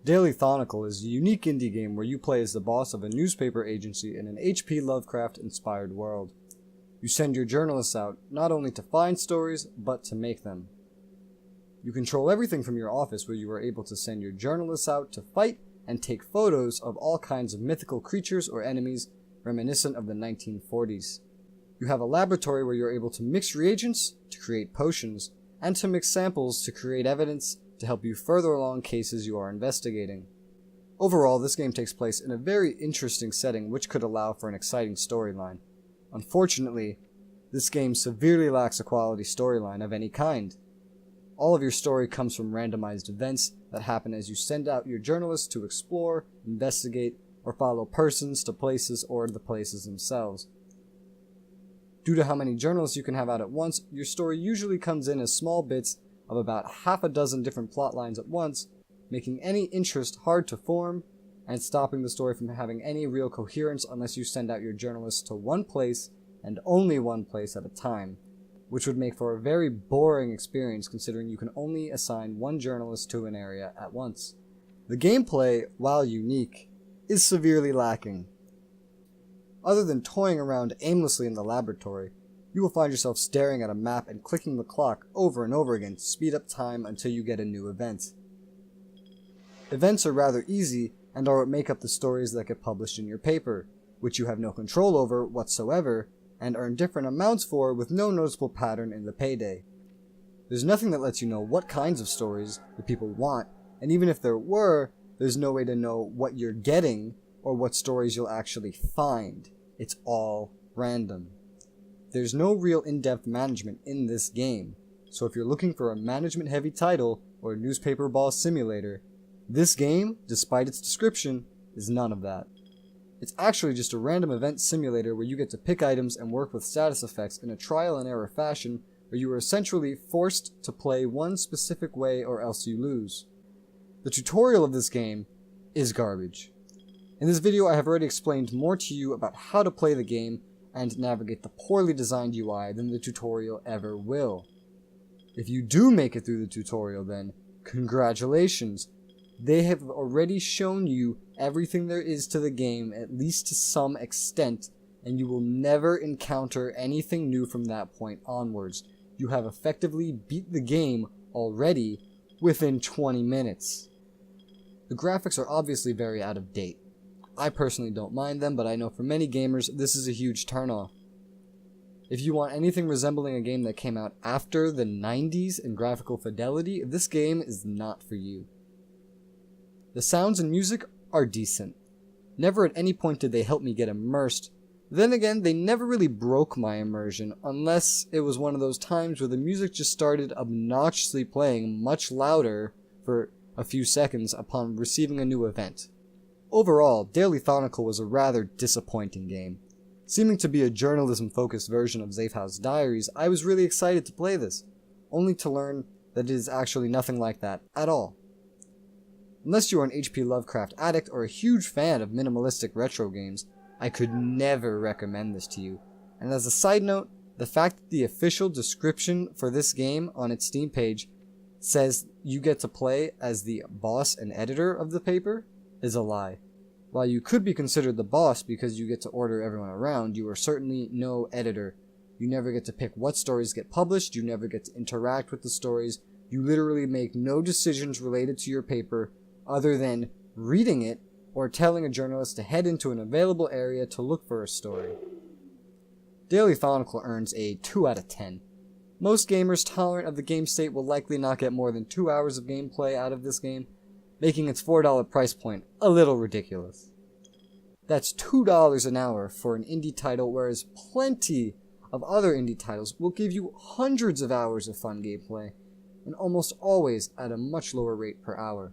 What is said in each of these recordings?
Daily Chthonicle is a unique indie game where you play as the boss of a newspaper agency in an H.P. Lovecraft-inspired world. You send your journalists out not only to find stories, but to make them. You control everything from your office, where you are able to send your journalists out to fight and take photos of all kinds of mythical creatures or enemies reminiscent of the 1940s. You have a laboratory where you're able to mix reagents to create potions, and to mix samples to create evidence to help you further along cases you are investigating. Overall, this game takes place in a very interesting setting which could allow for an exciting storyline. Unfortunately, this game severely lacks a quality storyline of any kind. All of your story comes from randomized events that happen as you send out your journalists to explore, investigate, or follow persons to places or the places themselves. Due to how many journalists you can have out at once, your story usually comes in as small bits of about half a dozen different plot lines at once, making any interest hard to form, and stopping the story from having any real coherence unless you send out your journalists to one place and only one place at a time, which would make for a very boring experience considering you can only assign one journalist to an area at once. The gameplay, while unique, is severely lacking. Other than toying around aimlessly in the laboratory, you will find yourself staring at a map and clicking the clock over and over again to speed up time until you get a new event. Events are rather easy and are what make up the stories that get published in your paper, which you have no control over whatsoever and earn different amounts for with no noticeable pattern in the payday. There's nothing that lets you know what kinds of stories the people want, and even if there were, there's no way to know what you're getting or what stories you'll actually find. It's all random. There's no real in-depth management in this game, so if you're looking for a management-heavy title or a newspaper boss simulator, this game, despite its description, is none of that. It's actually just a random event simulator where you get to pick items and work with status effects in a trial-and-error fashion where you are essentially forced to play one specific way or else you lose. The tutorial of this game is garbage. In this video I have already explained more to you about how to play the game and navigate the poorly designed UI than the tutorial ever will. If you do make it through the tutorial then, congratulations! They have already shown you everything there is to the game, at least to some extent, and you will never encounter anything new from that point onwards. You have effectively beat the game already within 20 minutes. The graphics are obviously very out of date. I personally don't mind them, but I know for many gamers this is a huge turnoff. If you want anything resembling a game that came out after the 90s in graphical fidelity, this game is not for you. The sounds and music are decent. Never at any point did they help me get immersed. Then again, they never really broke my immersion, unless it was one of those times where the music just started obnoxiously playing much louder for a few seconds upon receiving a new event. Overall, Daily Chthonicle was a rather disappointing game. Seeming to be a journalism-focused version of Zafehouse Diaries, I was really excited to play this, only to learn that it is actually nothing like that at all. Unless you are an H.P. Lovecraft addict or a huge fan of minimalistic retro games, I could never recommend this to you. And as a side note, the fact that the official description for this game on its Steam page says you get to play as the boss and editor of the paper is a lie. While you could be considered the boss because you get to order everyone around, you are certainly no editor. You never get to pick what stories get published, you never get to interact with the stories, you literally make no decisions related to your paper other than reading it or telling a journalist to head into an available area to look for a story. Daily Chthonicle earns a 2 out of 10. Most gamers tolerant of the game state will likely not get more than 2 hours of gameplay out of this game, making its $4 price point a little ridiculous. That's $2 an hour for an indie title, whereas plenty of other indie titles will give you hundreds of hours of fun gameplay, and almost always at a much lower rate per hour.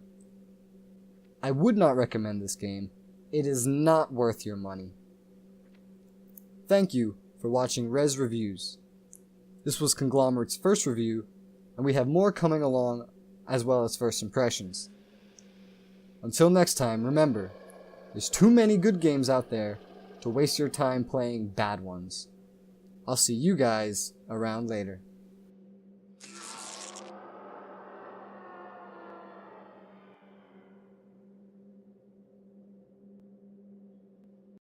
I would not recommend this game. It is not worth your money. Thank you for watching Res Reviews. This was Konglomerat's first review, and we have more coming along as well as first impressions. Until next time, remember, there's too many good games out there to waste your time playing bad ones. I'll see you guys around later.